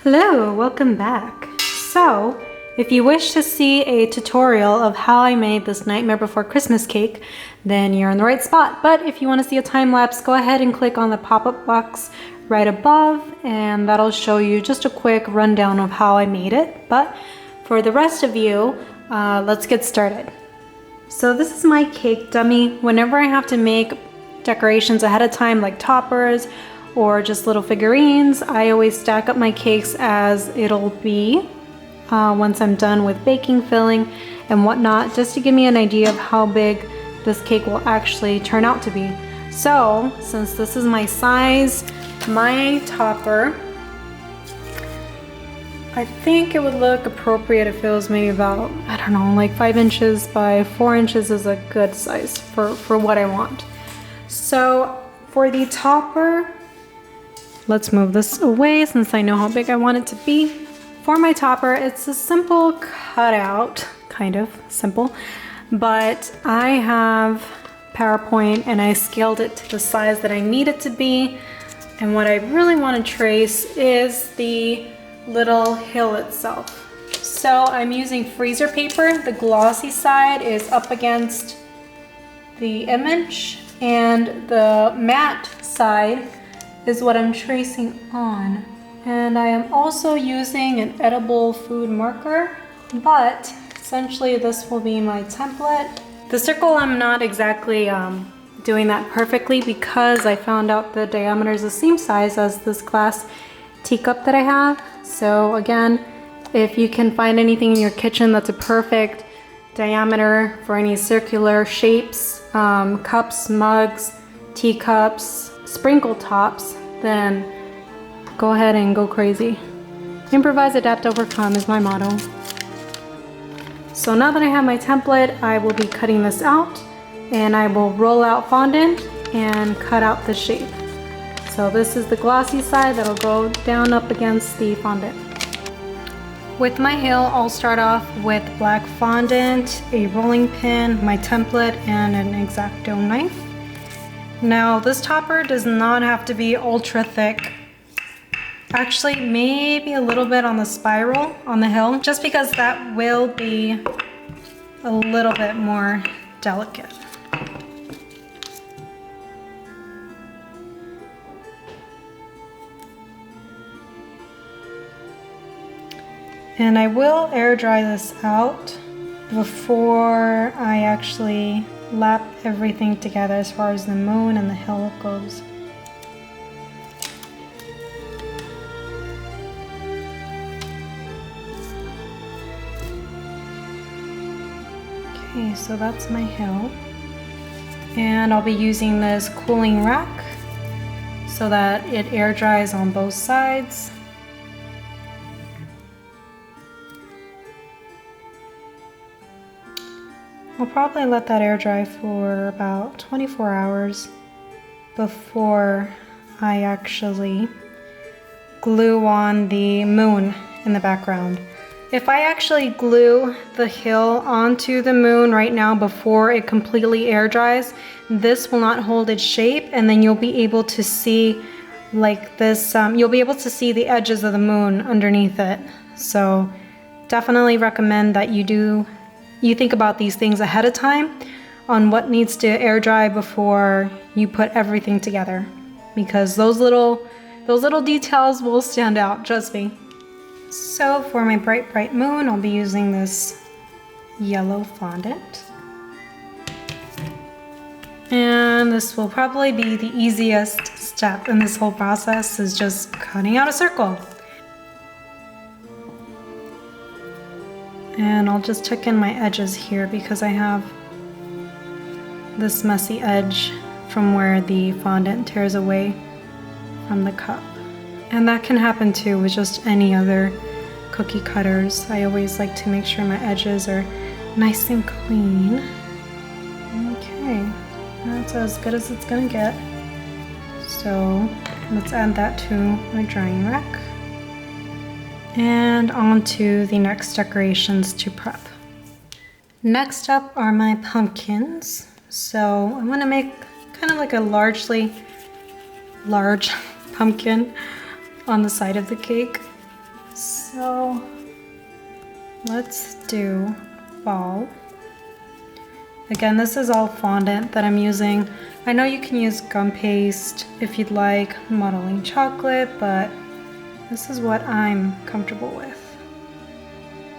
Hello, welcome back. So, if you wish to see a tutorial of how I made this Nightmare Before Christmas cake, then you're in the right spot. But if you want to see a time lapse, go ahead and click on the pop-up box right above, and that'll show you just a quick rundown of how I made it. But for the rest of you, let's get started. So this is my cake dummy. Whenever I have to make decorations ahead of time, like toppers or just little figurines, I always stack up my cakes as it'll be once I'm done with baking, filling, and whatnot, just to give me an idea of how big this cake will actually turn out to be. So, since this is my size, my topper, I think it would look appropriate if it was maybe about, I don't know, like 5 inches by 4 inches is a good size for what I want. So, for the topper, let's move this away since I know how big I want it to be. For my topper, it's a simple cutout, kind of simple, but I have PowerPoint and I scaled it to the size that I need it to be. And what I really want to trace is the little hill itself. So I'm using freezer paper. The glossy side is up against the image, and the matte side is what I'm tracing on. And I am also using an edible food marker, but essentially this will be my template. The circle, I'm not exactly doing that perfectly because I found out the diameter is the same size as this glass teacup that I have. So again, if you can find anything in your kitchen that's a perfect diameter for any circular shapes, cups, mugs, teacups, sprinkle tops, then go ahead and go crazy. Improvise, adapt, overcome is my motto. So now that I have my template, I will be cutting this out, and I will roll out fondant and cut out the shape. So this is the glossy side that'll go down up against the fondant. With my hill, I'll start off with black fondant, a rolling pin, my template, and an X-Acto knife. Now this topper does not have to be ultra thick. Actually, maybe a little bit on the spiral on the hill, just because that will be a little bit more delicate. And I will air dry this out before I actually lap everything together as far as the moon and the hill goes. Okay, so that's my hill. And I'll be using this cooling rack so that it air dries on both sides. I'll probably let that air dry for about 24 hours before I actually glue on the moon in the background. If I actually glue the hill onto the moon right now before it completely air dries, this will not hold its shape, and then you'll be able to see like this, you'll be able to see the edges of the moon underneath it. So definitely recommend that you think about these things ahead of time on what needs to air dry before you put everything together, because those little details will stand out, trust me. So for my bright moon, I'll be using this yellow fondant. And this will probably be the easiest step in this whole process, is just cutting out a circle. And I'll just tuck in my edges here because I have this messy edge from where the fondant tears away from the cup. And that can happen too with just any other cookie cutters. I always like to make sure my edges are nice and clean. Okay, that's as good as it's gonna get. So let's add that to my drying rack. And on to the next decorations to prep. Next up are my pumpkins. So I'm gonna make kind of like a large pumpkin on the side of the cake. So let's do fall. Again, this is all fondant that I'm using. I know you can use gum paste if you'd like, modeling chocolate, but this is what I'm comfortable with.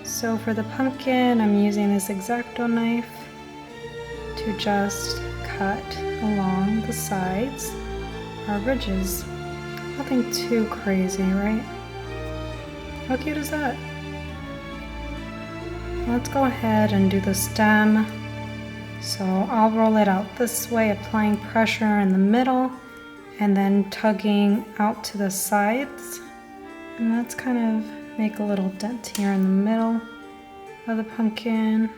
So for the pumpkin, I'm using this X-Acto knife to just cut along the sides or ridges. Nothing too crazy, right? How cute is that? Let's go ahead and do the stem. So I'll roll it out this way, applying pressure in the middle and then tugging out to the sides. And let's kind of make a little dent here in the middle of the pumpkin.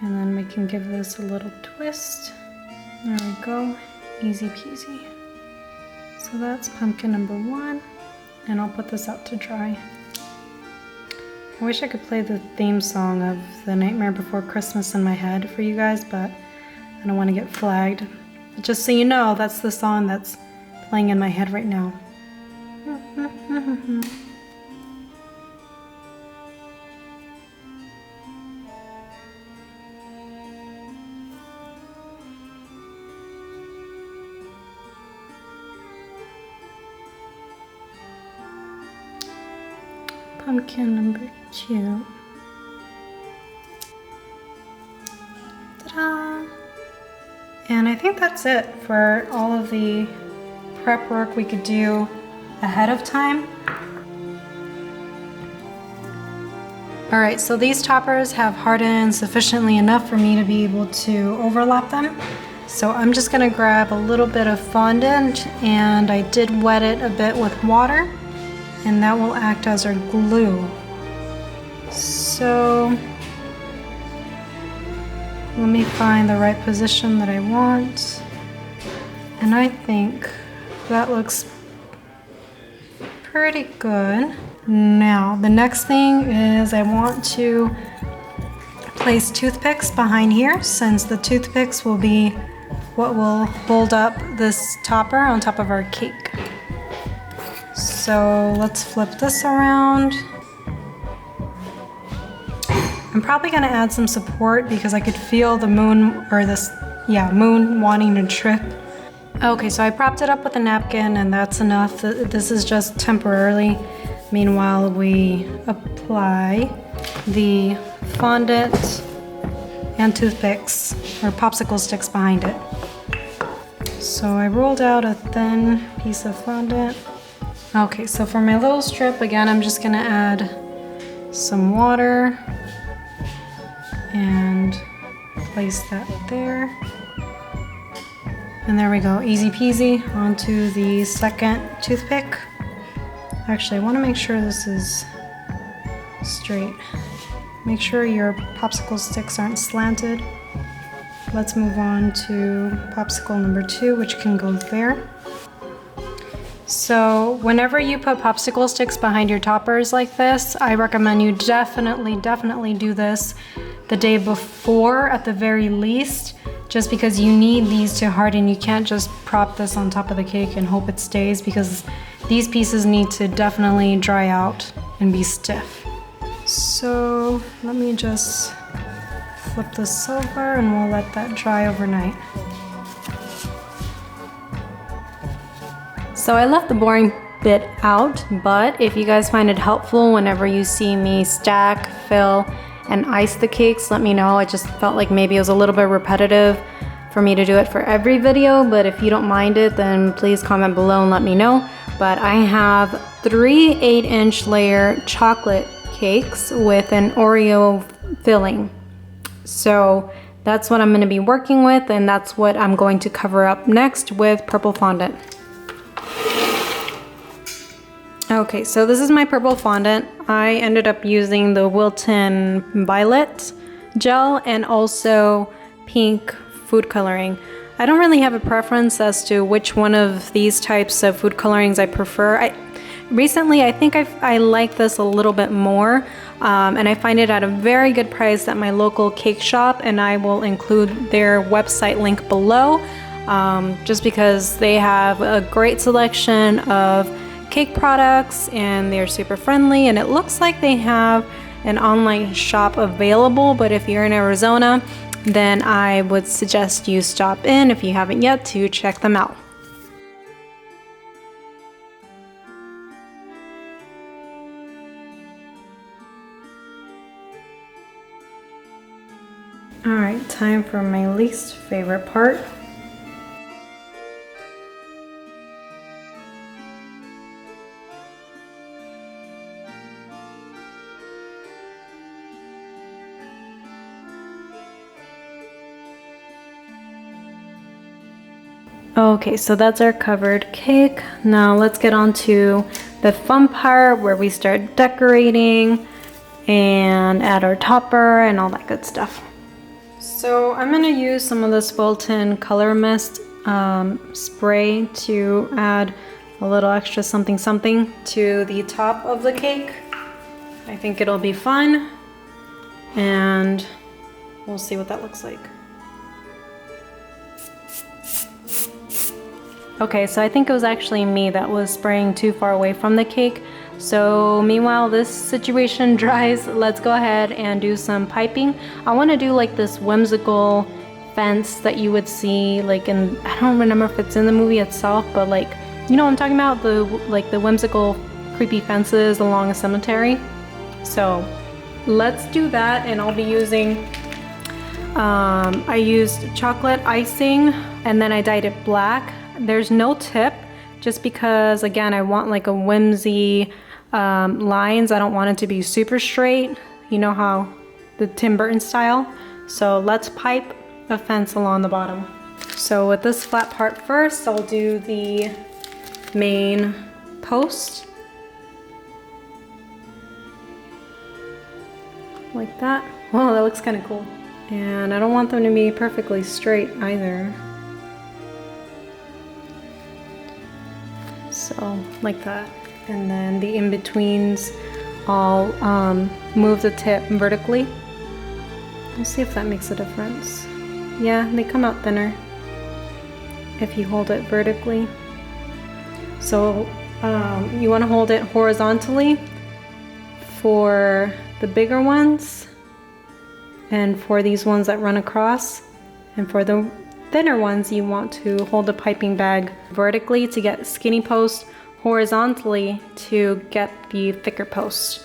And then we can give this a little twist. There we go, easy peasy. So that's pumpkin number 1, and I'll put this out to dry. I wish I could play the theme song of The Nightmare Before Christmas in my head for you guys, but I don't want to get flagged. But just so you know, that's the song that's playing in my head right now. Pumpkin number 2. Ta-da! And I think that's it for all of the prep work we could do ahead of time. Alright, so these toppers have hardened sufficiently enough for me to be able to overlap them. So I'm just going to grab a little bit of fondant, and I did wet it a bit with water, and that will act as our glue. So let me find the right position that I want, and I think that looks pretty good. Now the next thing is I want to place toothpicks behind here, since the toothpicks will be what will hold up this topper on top of our cake. So let's flip this around. I'm probably gonna add some support because I could feel the moon, or this, yeah, moon wanting to trip. Okay, so I propped it up with a napkin, and that's enough. This is just temporarily. Meanwhile, we apply the fondant and toothpicks, or popsicle sticks, behind it. So I rolled out a thin piece of fondant. Okay, so for my little strip, again, I'm just gonna add some water and place that there. And there we go, easy peasy. Onto the second toothpick. Actually, I wanna make sure this is straight. Make sure your popsicle sticks aren't slanted. Let's move on to popsicle number 2, which can go there. So whenever you put popsicle sticks behind your toppers like this, I recommend you definitely do this the day before at the very least, just because you need these to harden. You can't just prop this on top of the cake and hope it stays, because these pieces need to definitely dry out and be stiff. So let me just flip this over and we'll let that dry overnight. So I left the boring bit out, but if you guys find it helpful whenever you see me stack, fill, and ice the cakes, let me know. I just felt like maybe it was a little bit repetitive for me to do it for every video, but if you don't mind it, then please comment below and let me know. But I have 3 8-inch layer chocolate cakes with an Oreo filling. So that's what I'm going to be working with, and that's what I'm going to cover up next with purple fondant. Okay, so this is my purple fondant. I ended up using the Wilton Violet gel and also pink food coloring. I don't really have a preference as to which one of these types of food colorings I prefer. Recently, I think I like this a little bit more, and I find it at a very good price at my local cake shop, and I will include their website link below, just because they have a great selection of cake products, and they're super friendly, and it looks like they have an online shop available, but if you're in Arizona, then I would suggest you stop in if you haven't yet to check them out. Alright, time for my least favorite part. Okay, so that's our covered cake. Now let's get on to the fun part where we start decorating and add our topper and all that good stuff. So I'm gonna use some of this Skellington color mist spray to add a little extra something something to the top of the cake. I think it'll be fun, and we'll see what that looks like. Okay, so I think it was actually me that was spraying too far away from the cake. So meanwhile this situation dries, let's go ahead and do some piping. I want to do like this whimsical fence that you would see like in, I don't remember if it's in the movie itself, but like, you know what I'm talking about, the whimsical creepy fences along a cemetery. So let's do that, and I'll be using I used chocolate icing and then I dyed it black. There's no tip, just because again I want like a whimsy lines. I don't want it to be super straight, you know how the Tim Burton style. So let's pipe a fence along the bottom. So with this flat part first, I'll do the main post like that. Whoa, that looks kind of cool. And I don't want them to be perfectly straight either. So like that, and then the in-betweens I'll move the tip vertically. Let's see if that makes a difference. Yeah, they come out thinner if you hold it vertically. So you want to hold it horizontally for the bigger ones and for these ones that run across, and for the thinner ones you want to hold the piping bag vertically to get skinny posts, horizontally to get the thicker posts.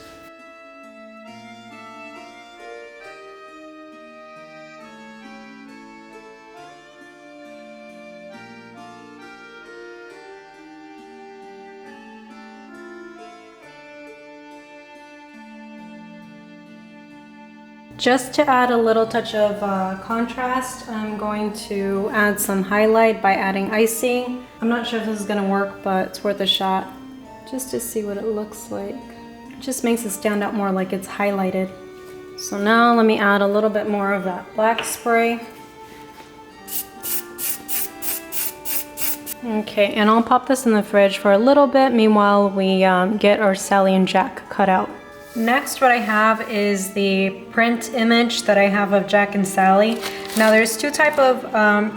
Just to add a little touch of contrast, I'm going to add some highlight by adding icing. I'm not sure if this is going to work, but it's worth a shot just to see what it looks like. It just makes it stand out more like it's highlighted. So now let me add a little bit more of that black spray. Okay, and I'll pop this in the fridge for a little bit. Meanwhile, we get our Sally and Jack cut out. Next, what I have is the print image that I have of Jack and Sally. Now there's two types of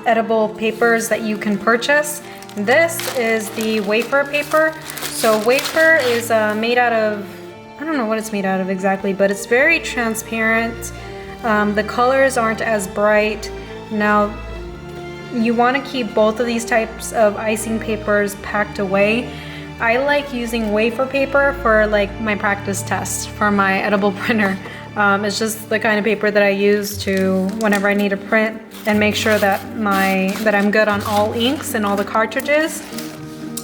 edible papers that you can purchase. This is the wafer paper. So wafer is made out of, I don't know what it's made out of exactly, but it's very transparent. The colors aren't as bright. Now you want to keep both of these types of icing papers packed away. I like using wafer paper for like my practice tests for my edible printer. It's just the kind of paper that I use to whenever I need to print and make sure that I'm good on all inks and all the cartridges.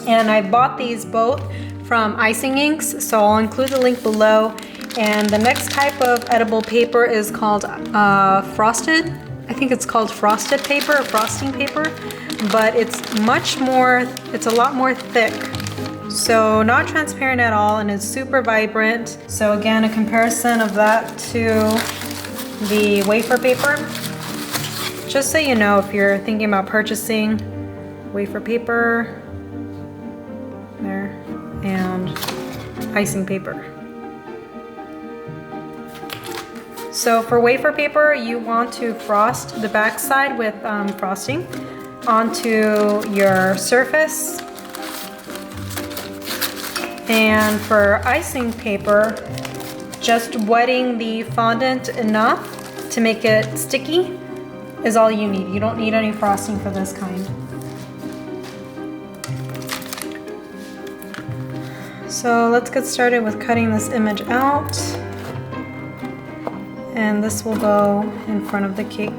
And I bought these both from Icing Inks, so I'll include the link below. And the next type of edible paper is called frosted. I think it's called frosted paper or frosting paper, but it's a lot more thick. So not transparent at all, and it's super vibrant. So again, a comparison of that to the wafer paper. Just so you know, if you're thinking about purchasing wafer paper, there, and icing paper. So for wafer paper, you want to frost the back side with frosting onto your surface. And for icing paper, just wetting the fondant enough to make it sticky is all you need. You don't need any frosting for this kind. So let's get started with cutting this image out. And this will go in front of the cake.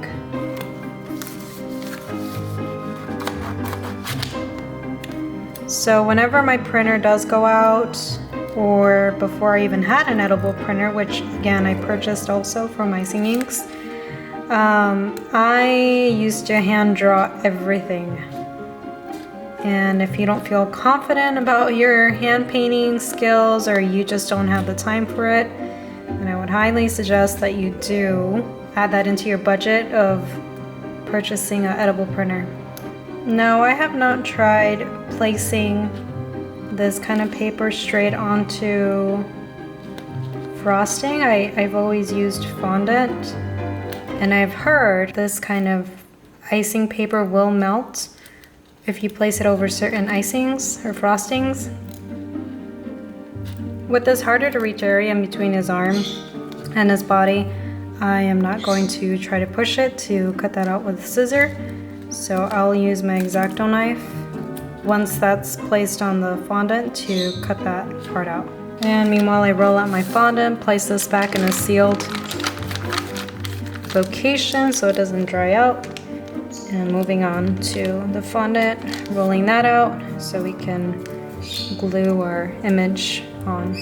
So whenever my printer does go out, or before I even had an edible printer, which again I purchased also for my singings, I used to hand draw everything. And if you don't feel confident about your hand painting skills, or you just don't have the time for it, then I would highly suggest that you do add that into your budget of purchasing an edible printer. Now, I have not tried placing this kind of paper straight onto frosting. I've always used fondant, and I've heard this kind of icing paper will melt if you place it over certain icings or frostings. With this harder to reach area in between his arm and his body, I am not going to try to push it to cut that out with a scissor. So I'll use my X-Acto knife once that's placed on the fondant to cut that part out. And meanwhile, I roll out my fondant, place this back in a sealed location so it doesn't dry out. And moving on to the fondant, rolling that out so we can glue our image on.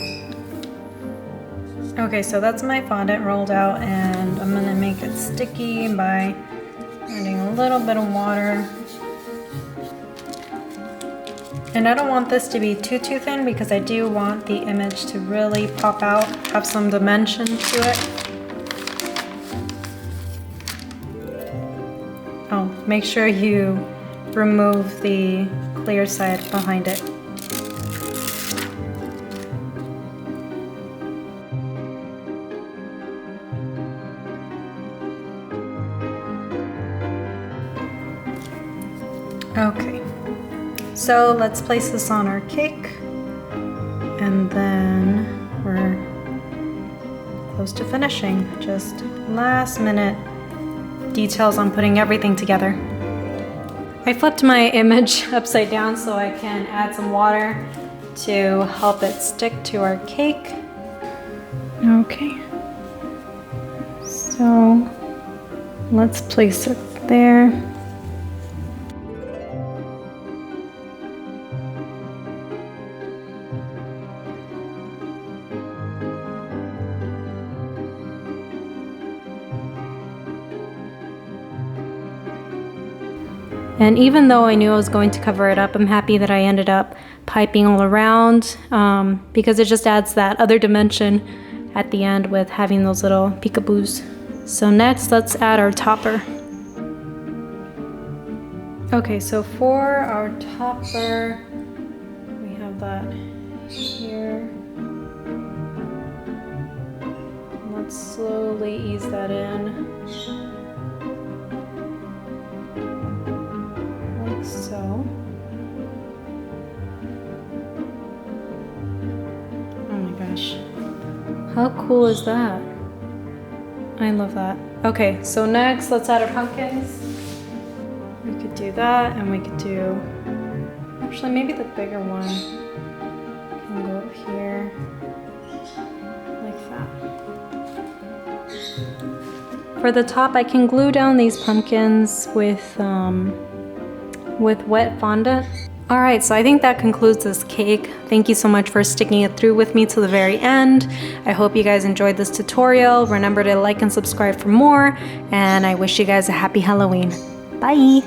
Okay, so that's my fondant rolled out, and I'm gonna make it sticky by adding a little bit of water. And I don't want this to be too thin because I do want the image to really pop out, have some dimension to it. Oh, make sure you remove the clear side behind it. Okay, so let's place this on our cake, and then we're close to finishing. Just last minute details on putting everything together. I flipped my image upside down so I can add some water to help it stick to our cake. Okay, so let's place it there. And even though I knew I was going to cover it up, I'm happy that I ended up piping all around because it just adds that other dimension at the end with having those little peekaboos. So next, let's add our topper. Okay, so for our topper, we have that here. Let's slowly ease that in. So, oh my gosh, how cool is that? I love that. Okay, so next let's add our pumpkins. We could do that, and we could do, actually maybe the bigger one can go up here, like that. For the top, I can glue down these pumpkins with wet fondant. All right, so I think that concludes this cake. Thank you so much for sticking it through with me to the very end. I hope you guys enjoyed this tutorial. Remember to like and subscribe for more, and I wish you guys a happy Halloween. Bye.